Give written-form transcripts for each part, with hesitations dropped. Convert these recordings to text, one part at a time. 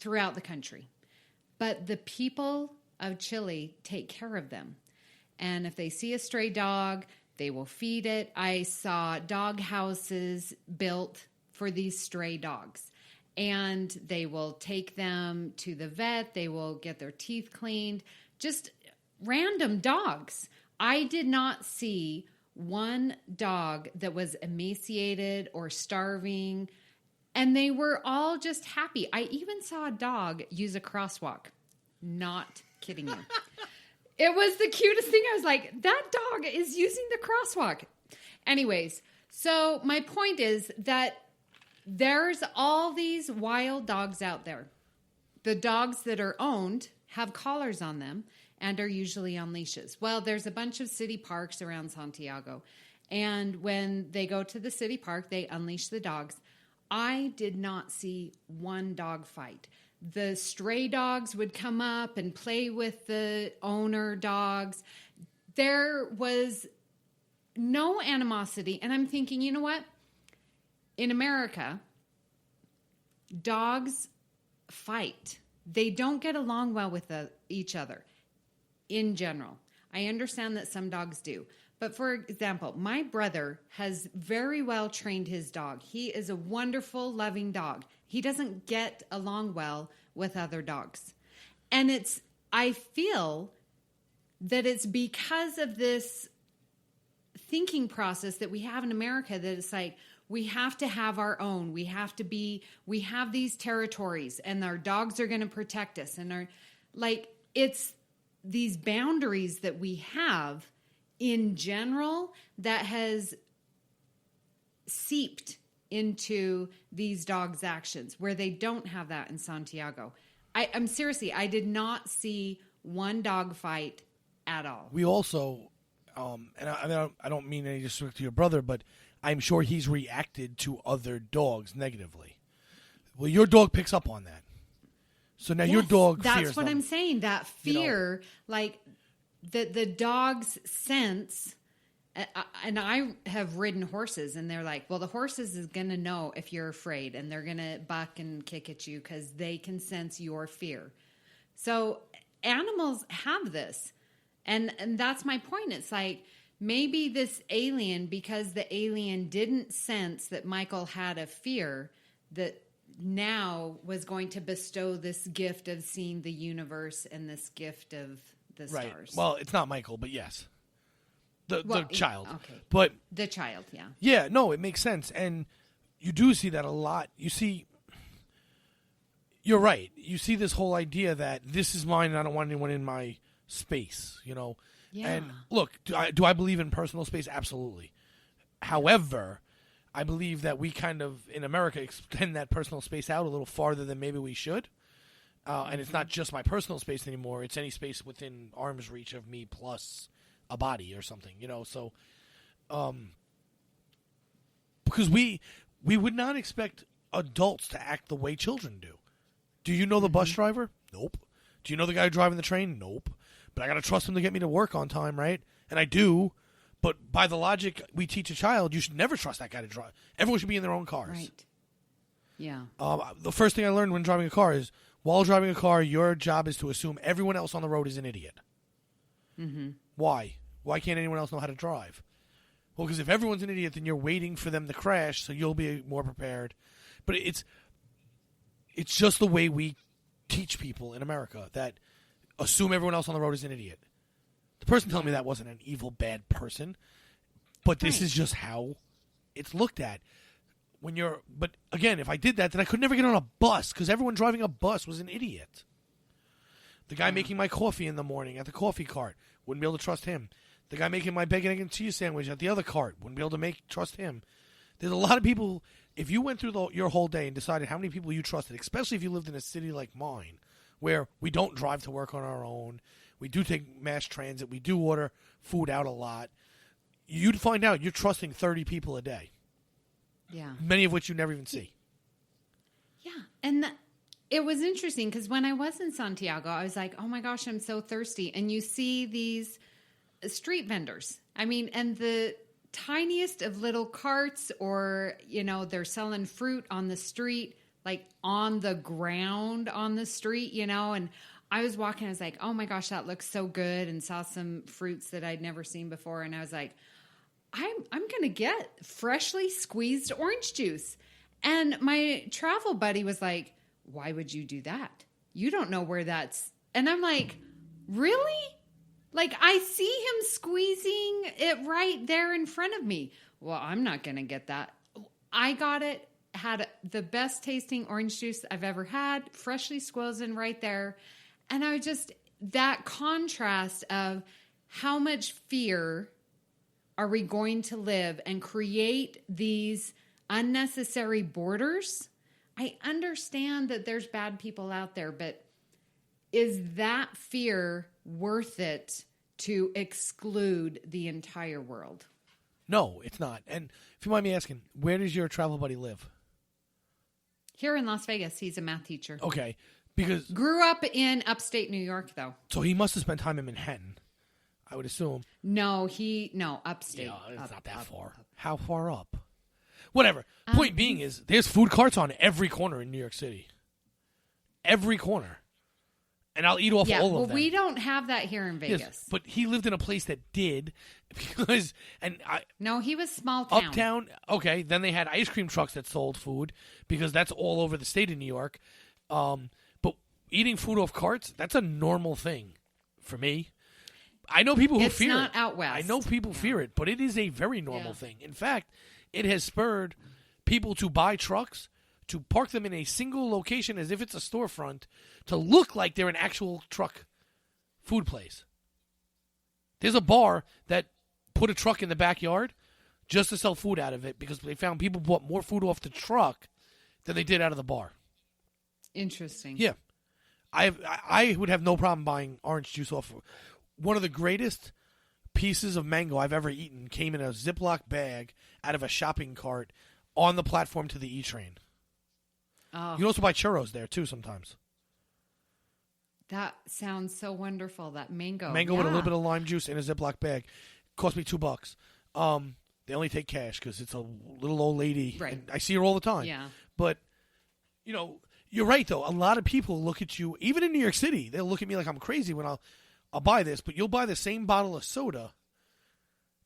throughout the country. But the people of Chile take care of them. And if they see a stray dog, they will feed it. I saw dog houses built for these stray dogs. And they will take them to the vet. They will get their teeth cleaned. Just random dogs. I did not see one dog that was emaciated or starving. And they were all just happy. I even saw a dog use a crosswalk. Not kidding you. It was the cutest thing. I was like, that dog is using the crosswalk. Anyways, so my point is that there's all these wild dogs out there. The dogs that are owned have collars on them and are usually on leashes. Well, there's a bunch of city parks around Santiago. And when they go to the city park, they unleash the dogs. I did not see one dog fight. The stray dogs would come up and play with the owner dogs. There was no animosity. And I'm thinking, you know what? In America, dogs fight. They don't get along well with each other in general. I understand that some dogs do. But for example, my brother has very well trained his dog. He is a wonderful, loving dog. He doesn't get along well with other dogs. And I feel that it's because of this thinking process that we have in America that it's like, we have to have our own. We have these territories and our dogs are going to protect us. And it's these boundaries that we have in general that has seeped into these dogs' actions where they don't have that in Santiago. I'm seriously, I did not see one dog fight at all. We also, and I don't mean any disrespect to your brother, but I'm sure he's reacted to other dogs negatively. Well, your dog picks up on that. So now your dog fears that's what them. I'm saying. That fear, like the dog's sense, and I have ridden horses, and they're like, well, the horses is going to know if you're afraid, and they're going to buck and kick at you because they can sense your fear. So animals have this. And that's my point. It's like, maybe this alien, because the alien didn't sense that Michael had a fear, that now was going to bestow this gift of seeing the universe and this gift of the right. stars. Well, it's not Michael, but yes. The child. Okay. But the child, yeah. Yeah, no, it makes sense. And you do see that a lot. You see, you're right. You see this whole idea that this is mine and I don't want anyone in my space, you know. Yeah. And look, do I believe in personal space? Absolutely. However, I believe that we kind of, in America, extend that personal space out a little farther than maybe we should. And it's not just my personal space anymore. It's any space within arm's reach of me plus a body or something, you know. So, because we would not expect adults to act the way children do. Do you know the bus driver? Nope. Do you know the guy driving the train? Nope. But I got to trust him to get me to work on time, right? And I do. But by the logic we teach a child, you should never trust that guy to drive. Everyone should be in their own cars. Right. Yeah. The first thing I learned when driving a car is, while driving a car, your job is to assume everyone else on the road is an idiot. Mm-hmm. Why? Why can't anyone else know how to drive? Well, because if everyone's an idiot, then you're waiting for them to crash, so you'll be more prepared. But it's just the way we teach people in America, that assume everyone else on the road is an idiot. The person telling me that wasn't an evil, bad person, but this is just how it's looked at. But again, if I did that, then I could never get on a bus because everyone driving a bus was an idiot. The guy making my coffee in the morning at the coffee cart, wouldn't be able to trust him. The guy making my bacon, egg, and cheese sandwich at the other cart, wouldn't be able to trust him. There's a lot of people, if you went through your whole day and decided how many people you trusted, especially if you lived in a city like mine, where we don't drive to work on our own, we do take mass transit, we do order food out a lot, you'd find out you're trusting 30 people a day. Yeah. Many of which you never even see. Yeah. And it was interesting because when I was in Santiago, I was like, oh my gosh, I'm so thirsty. And you see these street vendors. I mean, and the tiniest of little carts, or, you know, they're selling fruit on the street, like on the ground on the street, and I was walking, I was like, oh my gosh, that looks so good, and saw some fruits that I'd never seen before. And I was like, I'm going to get freshly squeezed orange juice. And my travel buddy was like, why would you do that? You don't know where that's. And I'm like, really? Like, I see him squeezing it right there in front of me. Well, I'm not going to get that. I got it, had the best tasting orange juice I've ever had, freshly squeezed right there. And I just, that contrast of how much fear are we going to live and create these unnecessary borders? I understand that there's bad people out there, but is that fear worth it to exclude the entire world? No, it's not. And if you mind me asking, where does your travel buddy live? Here in Las Vegas. He's a math teacher. Okay. Because grew up in upstate New York, though. So he must have spent time in Manhattan, I would assume. No, upstate. Yeah, it's not that far. How far up? Whatever. Point being is, there's food carts on every corner in New York City. Every corner. And I'll eat off all of them. Well, we don't have that here in Vegas. Yes, but he lived in a place that did, because no, he was small town. Uptown. Okay, then they had ice cream trucks that sold food, because that's all over the state of New York. But eating food off carts, that's a normal thing for me. I know people who fear it. It's not out west. I know people fear it, but it is a very normal thing. In fact, it has spurred people to buy trucks, to park them in a single location as if it's a storefront, to look like they're an actual truck food place. There's a bar that put a truck in the backyard just to sell food out of it, because they found people bought more food off the truck than they did out of the bar. Interesting. Yeah. I would have no problem buying orange juice off. One of the greatest pieces of mango I've ever eaten came in a Ziploc bag out of a shopping cart on the platform to the E train. Oh. You can also buy churros there, too, sometimes. That sounds so wonderful, that mango. Mango with a little bit of lime juice in a Ziploc bag. Cost me $2. They only take cash because it's a little old lady. Right. And I see her all the time. Yeah. But, you're right, though. A lot of people look at you, even in New York City, they'll look at me like I'm crazy when I'll buy this, but you'll buy the same bottle of soda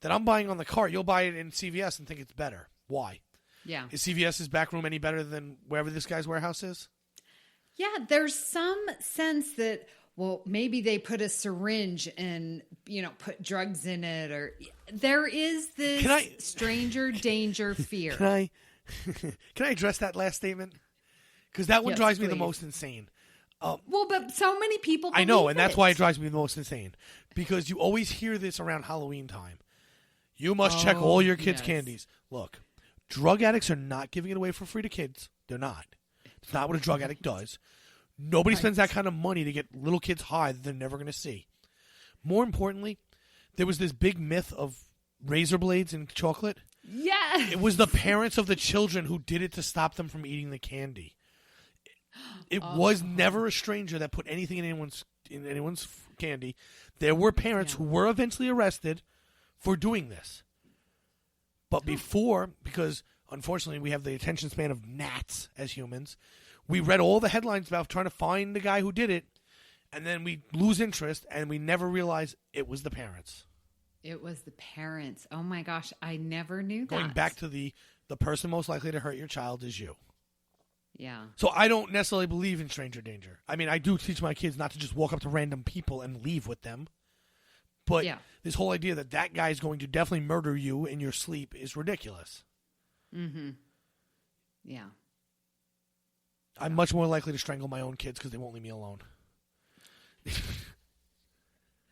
that I'm buying on the cart. You'll buy it in CVS and think it's better. Why? Yeah. Is CVS's back room any better than wherever this guy's warehouse is? Yeah, there's some sense that, well, maybe they put a syringe and, put drugs in it, or there is this stranger danger fear. Can I address that last statement? Because that one drives me the most insane. Well, but so many people I know, and that's why it drives me the most insane. Because you always hear this around Halloween time. You must check all your kids' candies. Look, drug addicts are not giving it away for free to kids. They're not. It's not what a drug addict does. Nobody spends that kind of money to get little kids high that they're never going to see. More importantly, there was this big myth of razor blades in chocolate. Yes. It was the parents of the children who did it to stop them from eating the candy. It was never a stranger that put anything in anyone's candy. There were parents who were eventually arrested for doing this. But before, because unfortunately we have the attention span of gnats as humans, we read all the headlines about trying to find the guy who did it, and then we lose interest, and we never realize it was the parents. It was the parents. Oh my gosh, I never knew that. Going back to the person most likely to hurt your child is you. Yeah. So I don't necessarily believe in stranger danger. I mean, I do teach my kids not to just walk up to random people and leave with them. But this whole idea that guy is going to definitely murder you in your sleep is ridiculous. Mm-hmm. Yeah. I'm much more likely to strangle my own kids because they won't leave me alone.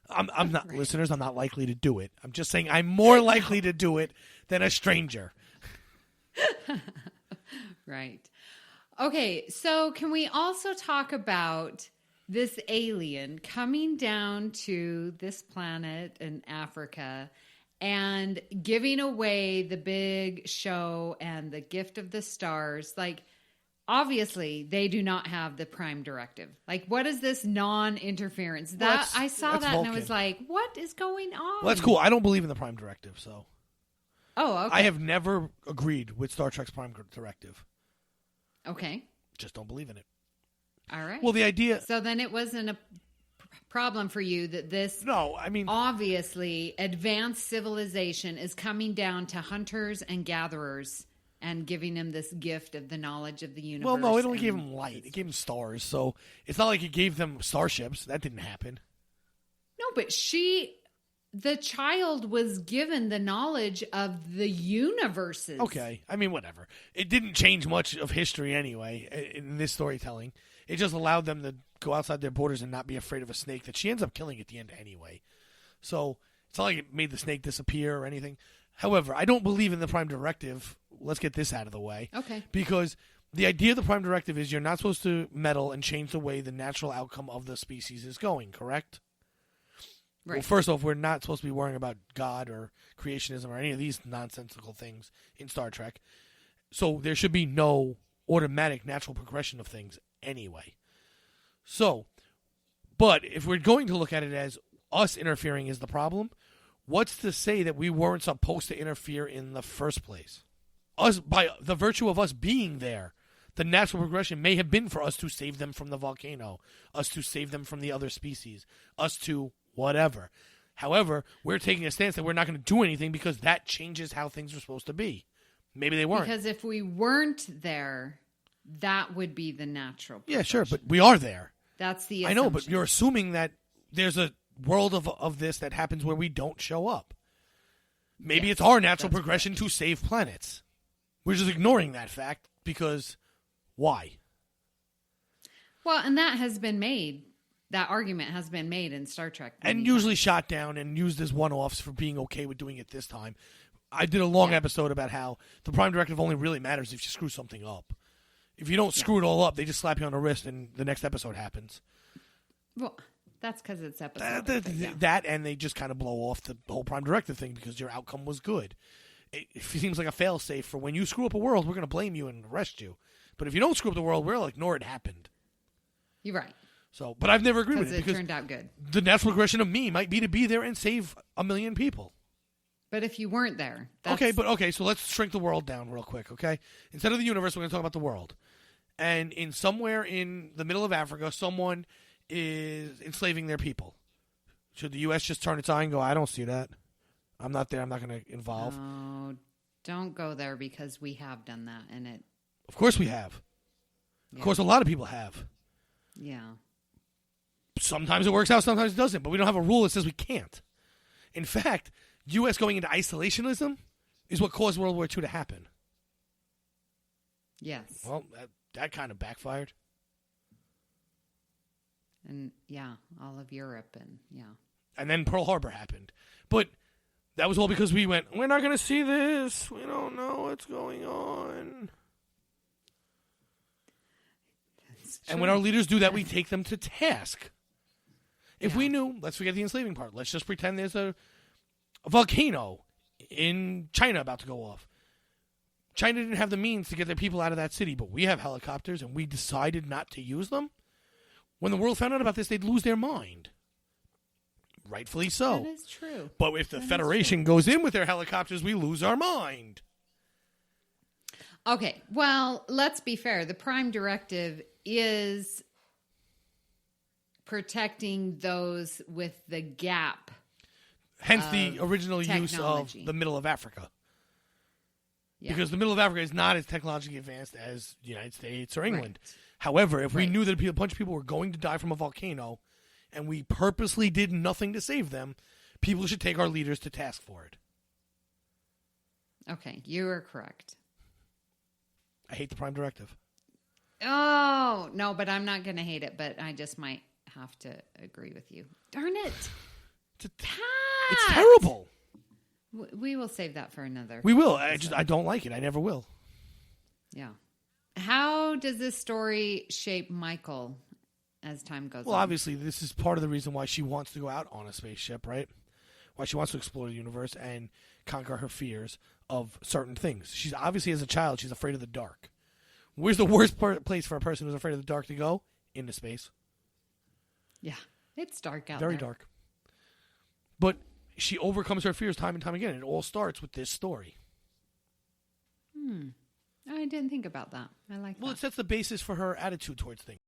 I'm not, listeners, I'm not likely to do it. I'm just saying I'm more likely to do it than a stranger. Right. Okay, so can we also talk about this alien coming down to this planet in Africa and giving away the big show and the gift of the stars? Like, obviously, they do not have the Prime Directive. Like, what is this non-interference? I saw that Vulcan. And I was like, what is going on? Well, that's cool. I don't believe in the Prime Directive, so. Oh, okay. I have never agreed with Star Trek's Prime Directive. Okay. Just don't believe in it. All right. Well, the idea... So then it wasn't a problem for you that this... No, I mean... Obviously, advanced civilization is coming down to hunters and gatherers and giving them this gift of the knowledge of the universe. Well, no, it only gave them light. It gave them stars. So it's not like it gave them starships. That didn't happen. No, but the child was given the knowledge of the universes. Okay. I mean, whatever. It didn't change much of history anyway in this storytelling. It just allowed them to go outside their borders and not be afraid of a snake that she ends up killing at the end anyway. So it's not like it made the snake disappear or anything. However, I don't believe in the Prime Directive. Let's get this out of the way. Okay. Because the idea of the Prime Directive is you're not supposed to meddle and change the way the natural outcome of the species is going, correct? Right. Well, first off, we're not supposed to be worrying about God or creationism or any of these nonsensical things in Star Trek. So there should be no automatic natural progression of things anyway. So, but if we're going to look at it as us interfering is the problem, what's to say that we weren't supposed to interfere in the first place? Us, by the virtue of us being there, the natural progression may have been for us to save them from the volcano, us to save them from the other species, us to whatever. However, we're taking a stance that we're not going to do anything because that changes how things are supposed to be. Maybe they weren't. Because if we weren't there, that would be the natural progression. Yeah, sure, but we are there. That's the assumption. I know, but you're assuming that there's a world of this that happens where we don't show up. Maybe it's our natural progression to save planets. We're just ignoring that fact because why? Well, and that has been made. That argument has been made in Star Trek. And usually shot down and used as one-offs for being okay with doing it this time. I did a long episode about how the Prime Directive only really matters if you screw something up. If you don't screw it all up, they just slap you on the wrist and the next episode happens. Well, that's because it's episode. That and they just kind of blow off the whole Prime Directive thing because your outcome was good. It seems like a fail-safe for when you screw up a world, we're going to blame you and arrest you. But if you don't screw up the world, we'll ignore it happened. You're right. So, but I've never agreed with it because it turned out good. The natural progression of me might be to be there and save 1 million people. But if you weren't there, okay. So let's shrink the world down real quick. Okay, instead of the universe, we're going to talk about the world. And in somewhere in the middle of Africa, someone is enslaving their people. Should the U.S. just turn its eye and go, I don't see that. I'm not there. I'm not going to involve. No, don't go there because we have done that. And it. Of course we have. Yeah. Of course a lot of people have. Yeah. Sometimes it works out, sometimes it doesn't. But we don't have a rule that says we can't. In fact, U.S. going into isolationism is what caused World War II to happen. Yes. Well, that kind of backfired. And, all of Europe and, And then Pearl Harbor happened. But that was all because we went, we're not going to see this. We don't know what's going on. And when our leaders do that, we take them to task. If we knew, let's forget the enslaving part. Let's just pretend there's a volcano in China about to go off. China didn't have the means to get their people out of that city, but we have helicopters, and we decided not to use them. When the world found out about this, they'd lose their mind. Rightfully so. That is true. But if the Federation goes in with their helicopters, we lose our mind. Okay, well, let's be fair. The Prime Directive is protecting those with the gap. Hence the original use of the middle of Africa. Yeah. Because the middle of Africa is not as technologically advanced as the United States or England. Right. However, if we knew that a bunch of people were going to die from a volcano and we purposely did nothing to save them, people should take our leaders to task for it. Okay, you are correct. I hate the Prime Directive. Oh, no, but I'm not going to hate it, but I just might have to agree with you. Darn it. It's terrible. We will save that for another. We will. I don't like it. I never will. Yeah. How does this story shape Michael as time goes on? Well, obviously, this is part of the reason why she wants to go out on a spaceship, right? Why she wants to explore the universe and conquer her fears of certain things. She's obviously, as a child, she's afraid of the dark. Where's the worst place for a person who's afraid of the dark to go? Into space. Yeah. It's dark out there. Very dark. But she overcomes her fears time and time again. And it all starts with this story. I didn't think about that. I like Well, that. it sets the basis for her attitude towards things.